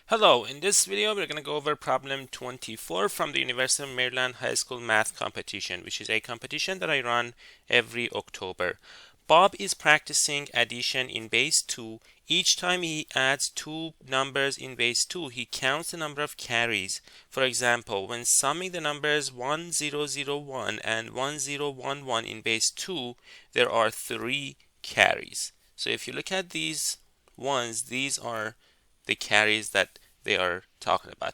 Hello, in this video we're going to go over problem 24 from the University of Maryland High School Math Competition, which is a competition that I run every October. Bob is practicing addition in base 2. Each time he adds two numbers in base 2, he counts the number of carries. For example, when summing the numbers 1001 and 1011 in base 2, there are 3 carries. So if you look at these ones, these are the carries that they are talking about.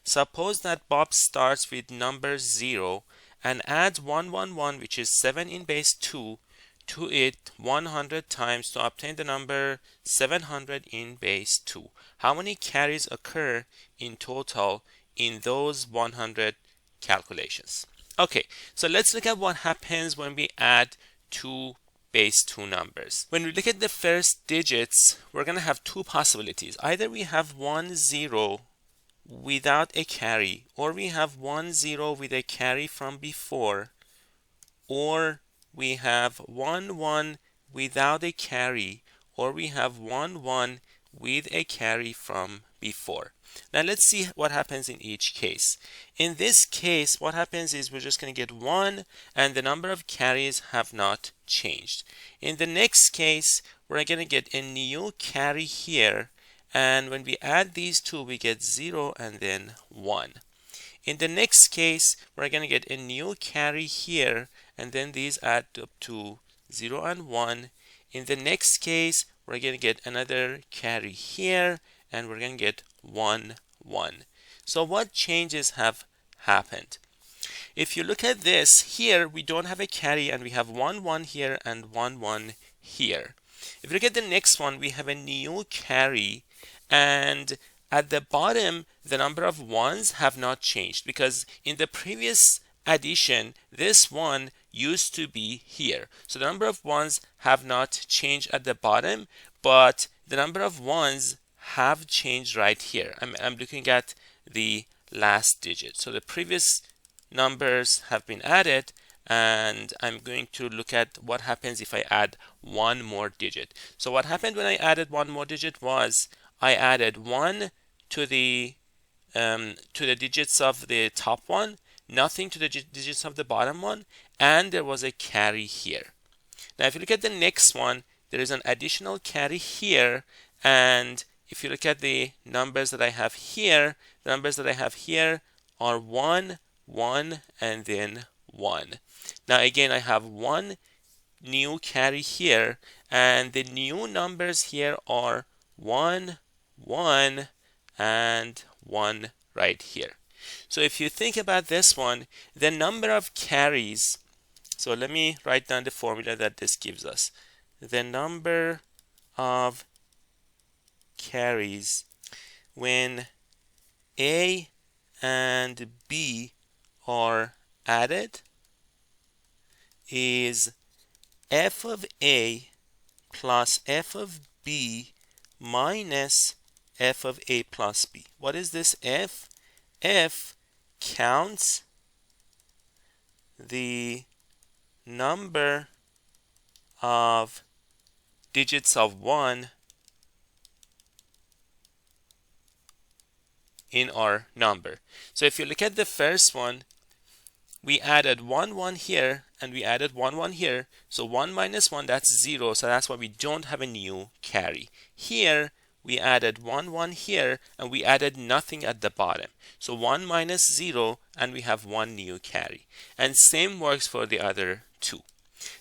Suppose that Bob starts with number 0 and adds 111, which is 7 in base 2, to it 100 times to obtain the number 700 in base 2. How many carries occur in total in those 100 calculations? Okay, so let's look at what happens when we add two base 2 numbers. When we look at the first digits, we're going to have two possibilities. Either we have 1 0 without a carry, or we have 1 0 with a carry from before, or we have 1 1 without a carry, or we have 1 1 with a carry from before. Now let's see what happens in each case. In this case, what happens is we're just going to get 1 and the number of carries have not changed. In the next case, we're going to get a new carry here, and when we add these two, we get 0 and then 1. In the next case, we're going to get a new carry here, and then these add up to 0 and 1. In the next case, we're going to get another carry here, and we're going to get 1 1. So what changes have happened? If you look at this, here we don't have a carry, and we have 1 1 here and 1 1 here. If you look at the next one, we have a new carry, and at the bottom the number of ones have not changed, because in the previous addition this one used to be here. So the number of ones have not changed at the bottom, but the number of ones have changed right here. I'm looking at the last digit. So the previous numbers have been added, and I'm going to look at what happens if I add one more digit. So what happened when I added one more digit was I added 1 to the digits of the top one, nothing to the digits of the bottom one, and there was a carry here. Now if you look at the next one, there is an additional carry here, and if you look at the numbers that I have here, the numbers that I have here are 1 1 and then 1. Now again, I have one new carry here, and the new numbers here are 1 1 and 1 right here. So if you think about this one, the number of carries, so let me write down the formula that this gives us. The number of carries when A and B are added is f of A plus f of B minus f of A plus B. What is this f? F counts the number of digits of 1 in our number. So if you look at the first one, we added 1 1 here and we added 1 1 here. So 1 minus 1, that's 0. So that's why we don't have a new carry. Here we added 1 1 here and we added nothing at the bottom. So 1 minus 0 and we have one new carry. And same works for the other two.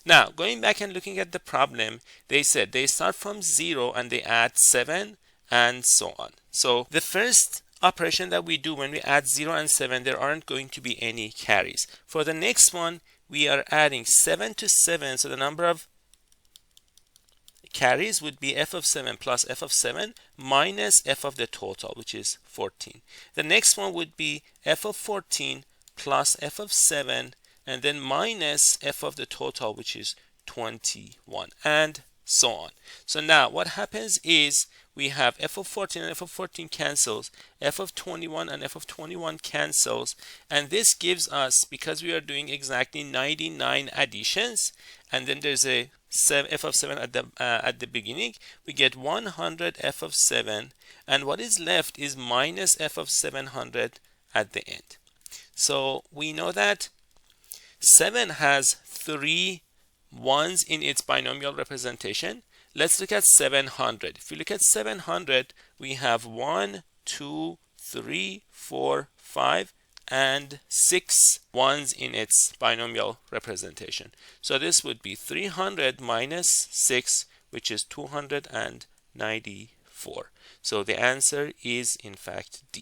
Now going back and looking at the problem, they said they start from 0 and they add 7 and so on. So the first operation that we do when we add 0 and 7, there aren't going to be any carries. For the next one, we are adding 7 to 7, so the number of carries would be f of 7 plus f of 7 minus f of the total, which is 14. The next one would be f of 14 plus f of 7 and then minus f of the total, which is 21, and so on. So now what happens is we have f of 14 and f of 14 cancels, f of 21 and f of 21 cancels, and this gives us, because we are doing exactly 99 additions, and then there's a f of 7 at the beginning, we get 100 f of 7, and what is left is minus f of 700 at the end. So we know that 7 has 3 ones in its binomial representation. Let's look at 700. If we look at 700, we have 1, 2, 3, 4, 5, and 6 ones in its binomial representation. So this would be 300 minus 6, which is 294. So the answer is in fact D.